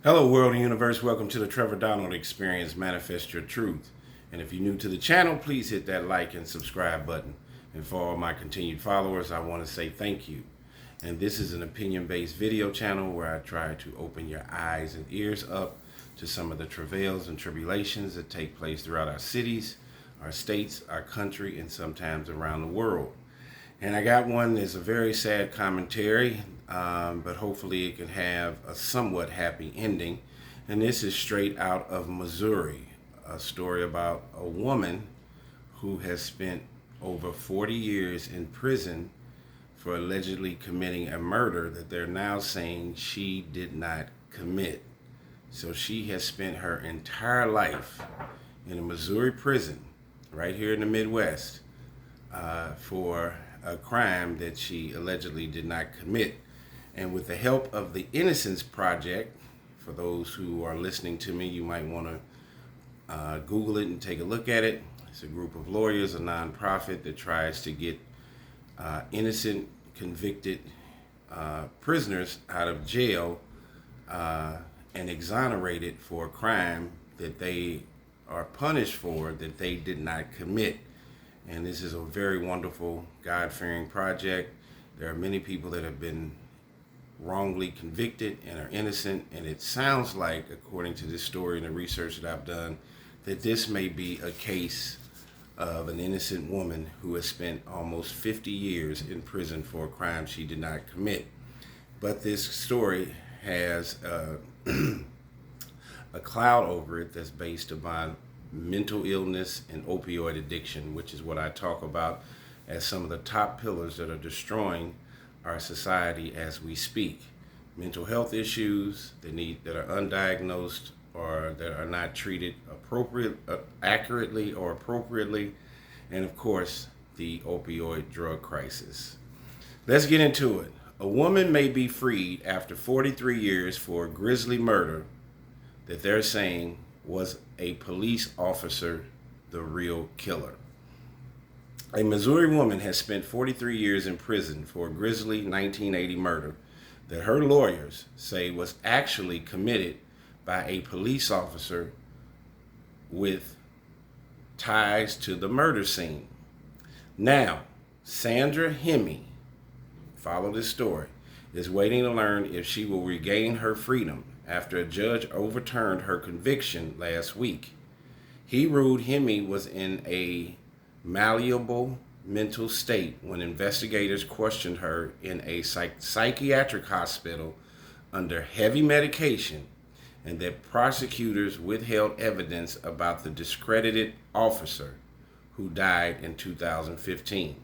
Hello, world and universe. Welcome to the Trevor Donald Experience. Manifest your truth. And if you're new to the channel, please hit that like and subscribe button. And for all my continued followers, I want to say thank you. And this is an opinion-based video channel where I try to open your eyes and ears up to some of the travails and tribulations that take place throughout our cities, our states, our country, and sometimes around the world. And I got one that's a very sad commentary, but hopefully it can have a somewhat happy ending. And this is straight out of Missouri, a story about a woman who has spent over 40 years in prison for allegedly committing a murder that they're now saying she did not commit. So she has spent her entire life in a Missouri prison right here in the Midwest for a crime that she allegedly did not commit. And with the help of the Innocence Project, for those who are listening to me, you might want to Google it and take a look at it. It's a group of lawyers, a nonprofit that tries to get innocent, convicted prisoners out of jail and exonerated for a crime that they are punished for that they did not commit. And this is a very wonderful, God-fearing project. There are many people that have been wrongly convicted and are innocent. And it sounds like, according to this story and the research that I've done, that this may be a case of an innocent woman who has spent almost 50 years in prison for a crime she did not commit. But this story has a cloud over it that's based upon mental illness and opioid addiction, which is what I talk about as some of the top pillars that are destroying our society as we speak. Mental health issues that are undiagnosed or that are not treated accurately or appropriately, and of course the opioid drug crisis. Let's get into it. A woman may be freed after 43 years for a grisly murder that they're saying was a police officer the real killer. A Missouri woman has spent 43 years in prison for a grisly 1980 murder that her lawyers say was actually committed by a police officer with ties to the murder scene. Now, Sandra Hemme, follow this story, is waiting to learn if she will regain her freedom after a judge overturned her conviction last week. He ruled Hemme was in a malleable mental state when investigators questioned her in a psychiatric hospital under heavy medication, and that prosecutors withheld evidence about the discredited officer who died in 2015.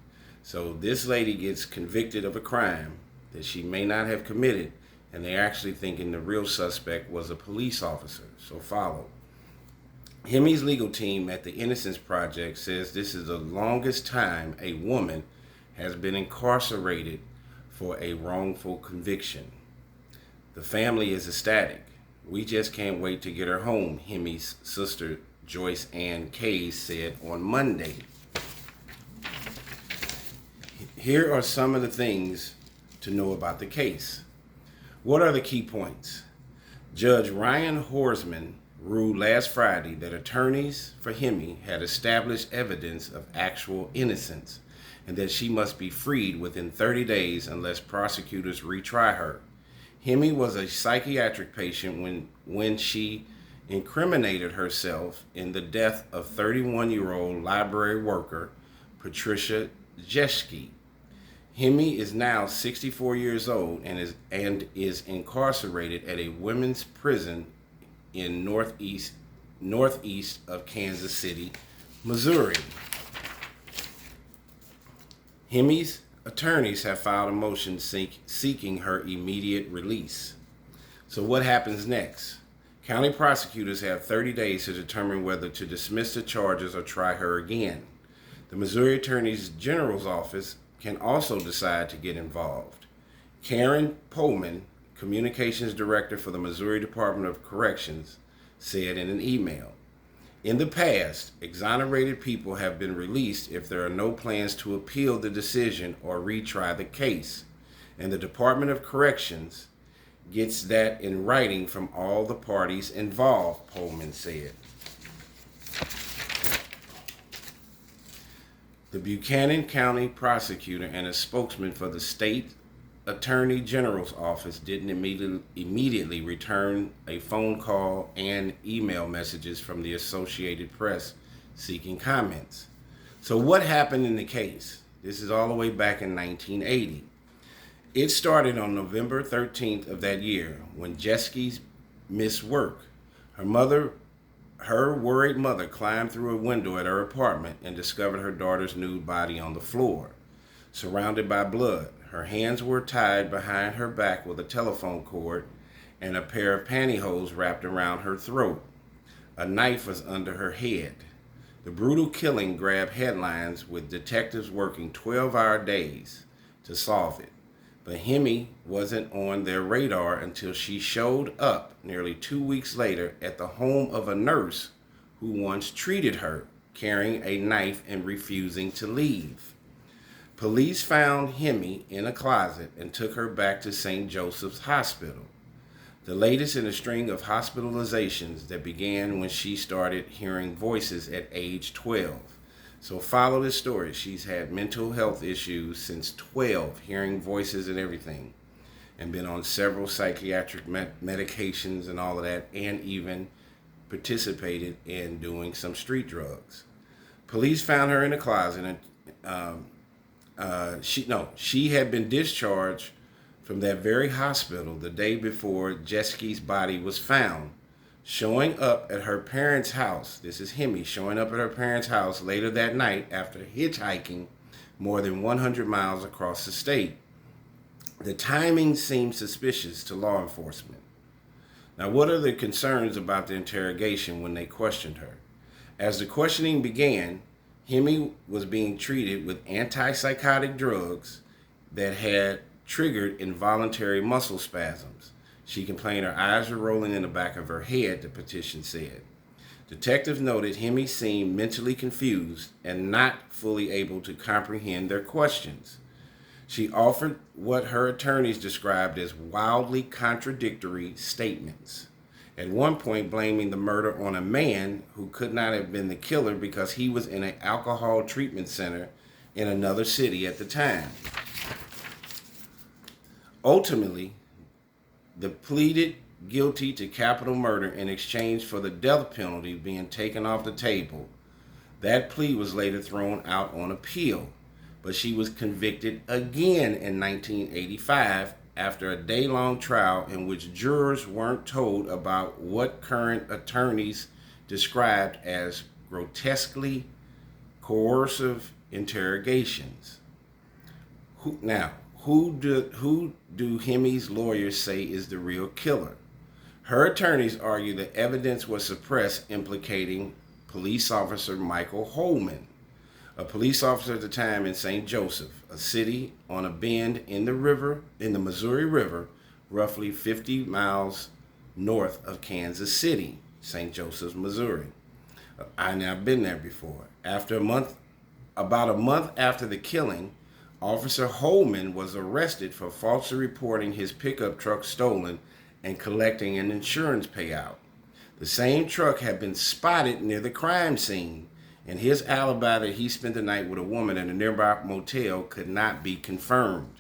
So this lady gets convicted of a crime that she may not have committed, and they're actually thinking the real suspect was a police officer. So follow. Hemme's legal team at the Innocence Project says this is the longest time a woman has been incarcerated for a wrongful conviction. The family is ecstatic. We just can't wait to get her home, Hemme's sister Joyce Ann Case said on Monday. Here are some of the things to know about the case. What are the key points? Judge Ryan Horsman ruled last Friday that attorneys for Hemme had established evidence of actual innocence and that she must be freed within 30 days unless prosecutors retry her. Hemme was a psychiatric patient when she incriminated herself in the death of 31-year-old library worker Patricia Jeschke. Hemme is now 64 years old and is incarcerated at a women's prison in northeast of Kansas City, Missouri. Hemme's attorneys have filed a motion seeking her immediate release. So what happens next? County prosecutors have 30 days to determine whether to dismiss the charges or try her again. The Missouri Attorney General's office can also decide to get involved. Karen Pullman, communications director for the Missouri Department of Corrections, said in an email, "In the past, exonerated people have been released if there are no plans to appeal the decision or retry the case, and the Department of Corrections gets that in writing from all the parties involved, Pullman said. The Buchanan County prosecutor and a spokesman for the state attorney general's office didn't immediately return a phone call and email messages from the Associated Press seeking comments. So what happened in the case? This is all the way back in 1980. It started on November 13th of that year when Jesky missed work. Her worried mother climbed through a window at her apartment and discovered her daughter's nude body on the floor, surrounded by blood. Her hands were tied behind her back with a telephone cord and a pair of pantyhose wrapped around her throat. A knife was under her head. The brutal killing grabbed headlines with detectives working 12-hour days to solve it. But Hemi wasn't on their radar until she showed up nearly 2 weeks later at the home of a nurse who once treated her, carrying a knife and refusing to leave. Police found Hemi in a closet and took her back to St. Joseph's Hospital, the latest in a string of hospitalizations that began when she started hearing voices at age 12. So follow this story. She's had mental health issues since 12, hearing voices and everything, and been on several psychiatric medications and all of that, and even participated in doing some street drugs. Police found her in a closet, and she had been discharged from that very hospital the day before Jesky's body was found, showing up at her parents' house. This is Hemi showing up at her parents' house later that night after hitchhiking more than 100 miles across the state. The timing seemed suspicious to law enforcement. Now, what are the concerns about the interrogation when they questioned her? As the questioning began, Hemi was being treated with antipsychotic drugs that had triggered involuntary muscle spasms. She complained her eyes were rolling in the back of her head, the petition said. Detectives noted Hemi seemed mentally confused and not fully able to comprehend their questions. She offered what her attorneys described as wildly contradictory statements, at one point blaming the murder on a man who could not have been the killer because he was in an alcohol treatment center in another city at the time. Ultimately, the pleaded guilty to capital murder in exchange for the death penalty being taken off the table. That plea was later thrown out on appeal, but she was convicted again in 1985 after a day-long trial in which jurors weren't told about what current attorneys described as grotesquely coercive interrogations. Who do Hemi's lawyers say is the real killer? Her attorneys argue that evidence was suppressed implicating police officer Michael Holman, a police officer at the time in St. Joseph, a city on a bend in the Missouri River, roughly 50 miles north of Kansas City, St. Joseph, Missouri. I've been there before. About a month after the killing, Officer Holman was arrested for falsely reporting his pickup truck stolen and collecting an insurance payout. The same truck had been spotted near the crime scene, and his alibi that he spent the night with a woman at a nearby motel could not be confirmed.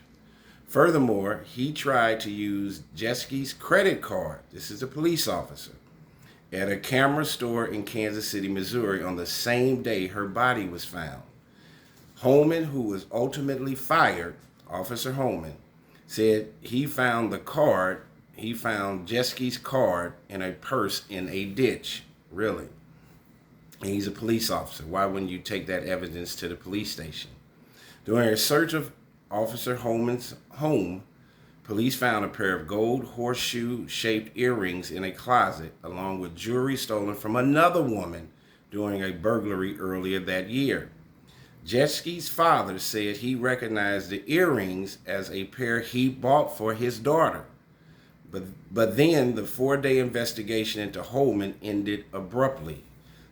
Furthermore, he tried to use Jesky's credit card, this is a police officer, at a camera store in Kansas City, Missouri on the same day her body was found. Holman, who was ultimately fired, Officer Holman, said he found Jesky's card in a purse in a ditch. Really? And he's a police officer. Why wouldn't you take that evidence to the police station? During a search of Officer Holman's home, police found a pair of gold horseshoe-shaped earrings in a closet, along with jewelry stolen from another woman during a burglary earlier that year. Jesky's father said he recognized the earrings as a pair he bought for his daughter. But then the 4-day investigation into Holman ended abruptly.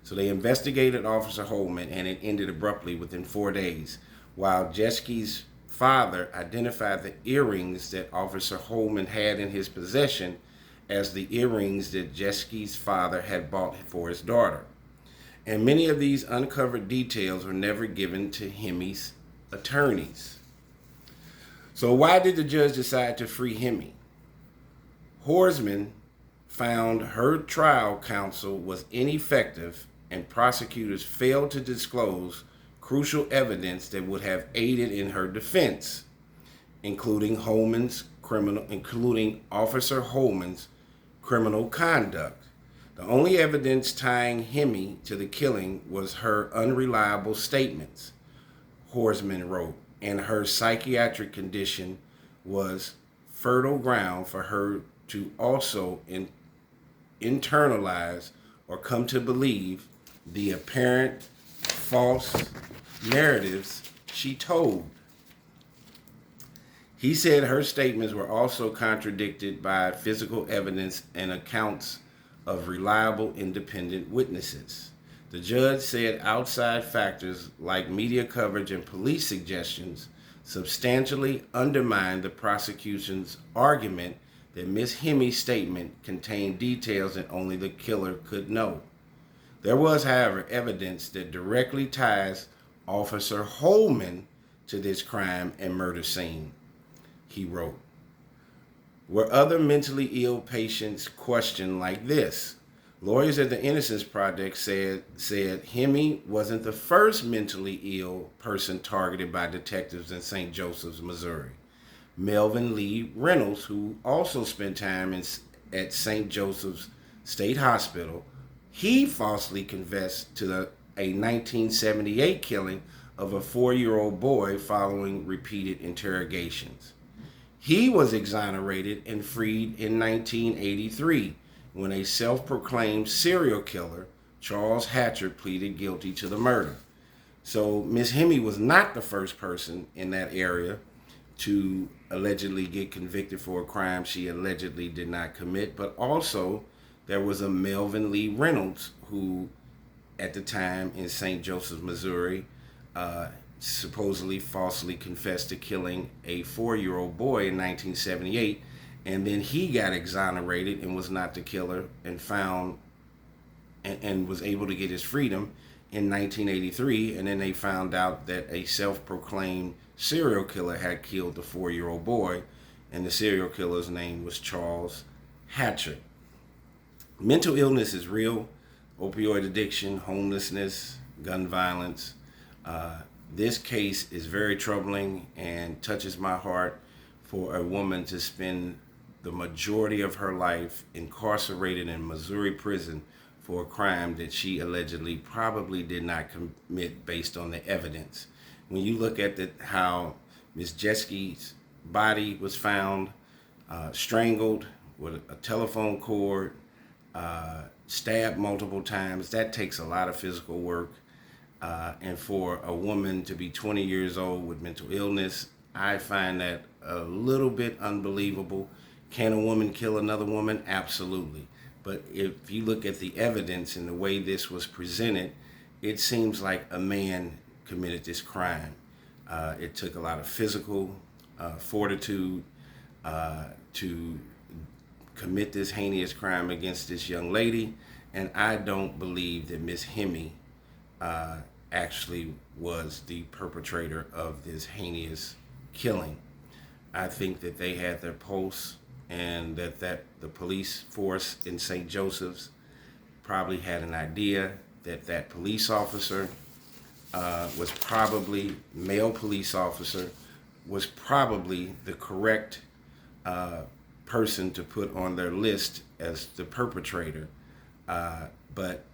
So they investigated Officer Holman, and it ended abruptly within 4 days, while Jesky's father identified the earrings that Officer Holman had in his possession as the earrings that Jeski's father had bought for his daughter. And many of these uncovered details were never given to Hemi's attorneys. So why did the judge decide to free Hemi? Horsman found her trial counsel was ineffective and prosecutors failed to disclose crucial evidence that would have aided in her defense, including Officer Holman's criminal conduct. The only evidence tying Hemi to the killing was her unreliable statements, Horsman wrote, and her psychiatric condition was fertile ground for her to also internalize or come to believe the apparent false narratives she told. He said her statements were also contradicted by physical evidence and accounts of reliable independent witnesses. The judge said outside factors like media coverage and police suggestions substantially undermined the prosecution's argument that Miss Hemi's statement contained details that only the killer could know. There was, however, evidence that directly ties Officer Holman to this crime and murder scene, he wrote. Were other mentally ill patients questioned like this? Lawyers at the Innocence Project said Hemi wasn't the first mentally ill person targeted by detectives in St. Joseph's, Missouri. Melvin Lee Reynolds, who also spent time at St. Joseph's State Hospital, he falsely confessed to a 1978 killing of a 4-year-old boy following repeated interrogations. He was exonerated and freed in 1983 when a self-proclaimed serial killer, Charles Hatcher, pleaded guilty to the murder. So Miss Hemi was not the first person in that area to allegedly get convicted for a crime she allegedly did not commit, but also there was a Melvin Lee Reynolds who, at the time in St. Joseph, Missouri, supposedly falsely confessed to killing a 4-year-old boy in 1978, and then he got exonerated and was not the killer and found and was able to get his freedom in 1983, and then they found out that a self-proclaimed serial killer had killed the 4-year-old boy, and the serial killer's name was Charles Hatcher. Mental illness is real. Opioid addiction, homelessness, gun violence. This case is very troubling and touches my heart for a woman to spend the majority of her life incarcerated in Missouri prison for a crime that she allegedly probably did not commit based on the evidence. When you look at how Ms. Jeski's body was found, strangled with a telephone cord, stabbed multiple times, that takes a lot of physical work. And for a woman to be 20 years old with mental illness, I find that a little bit unbelievable. Can a woman kill another woman? Absolutely. But if you look at the evidence and the way this was presented, it seems like a man committed this crime. It took a lot of physical fortitude to commit this heinous crime against this young lady, and I don't believe that Miss Hemi actually was the perpetrator of this heinous killing. I think that they had their pulse, and that the police force in St. Joseph's probably had an idea that police officer was probably, male police officer, was probably the correct person to put on their list as the perpetrator. But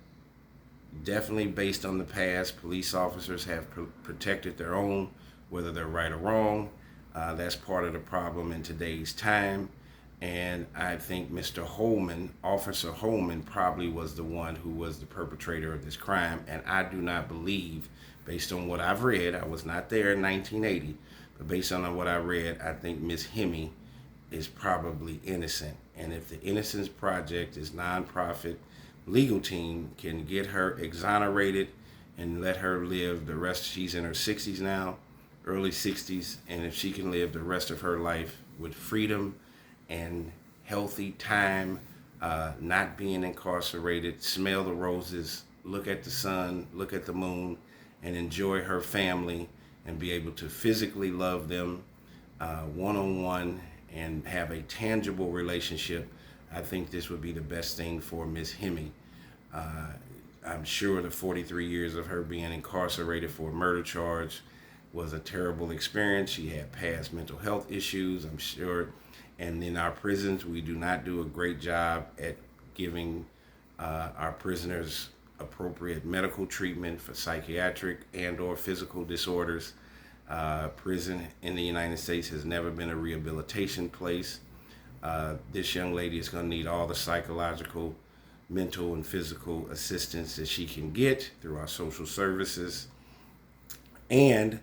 definitely based on the past, police officers have protected their own, whether they're right or wrong. That's part of the problem in today's time. And I think Mr. Holman, Officer Holman, probably was the one who was the perpetrator of this crime. And I do not believe, based on what I've read, I was not there in 1980, but based on what I read, I think Miss Hemi is probably innocent. And if the Innocence Project, this nonprofit legal team, can get her exonerated and let her live the rest, she's in her 60s now, early 60s, and if she can live the rest of her life with freedom and healthy time, not being incarcerated, smell the roses, look at the sun, look at the moon, and enjoy her family and be able to physically love them one-on-one and have a tangible relationship, I think this would be the best thing for Miss Hemi. I'm sure the 43 years of her being incarcerated for a murder charge was a terrible experience. She had past mental health issues, I'm sure. And in our prisons, we do not do a great job at giving our prisoners appropriate medical treatment for psychiatric and or physical disorders. Prison in the United States has never been a rehabilitation place. This young lady is going to need all the psychological, mental, and physical assistance that she can get through our social services. And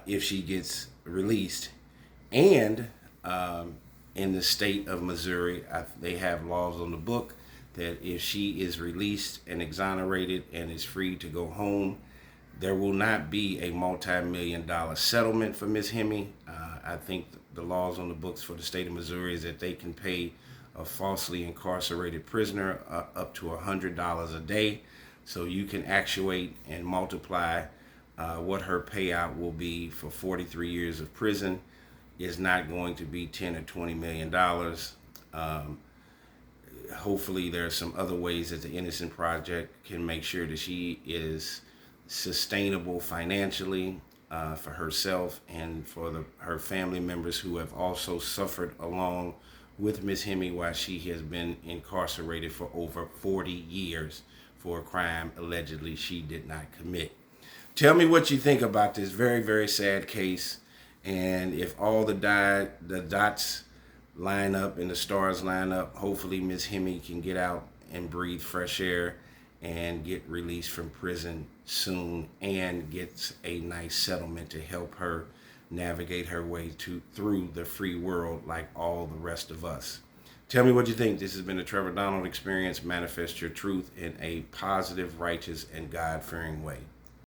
if she gets released, and in the state of Missouri, they have laws on the book that if she is released and exonerated and is free to go home, there will not be a multi-million-dollar settlement for Ms. Hemi. I think the laws on the books for the state of Missouri is that they can pay a falsely incarcerated prisoner up to $100 a day. So you can actuate and multiply what her payout will be for 43 years of prison. Is not going to be 10 or $20 million. Hopefully there are some other ways that the Innocent Project can make sure that she is sustainable financially for herself and for her family members who have also suffered along with Miss Hemi while she has been incarcerated for over 40 years for a crime allegedly she did not commit. Tell me what you think about this very, very sad case. And if all the dots line up and the stars line up, hopefully Miss Hemi can get out and breathe fresh air and get released from prison soon and gets a nice settlement to help her navigate her way through the free world like all the rest of us. Tell me what you think. This has been the Trevor Donald Experience. Manifest your truth in a positive, righteous, and God-fearing way.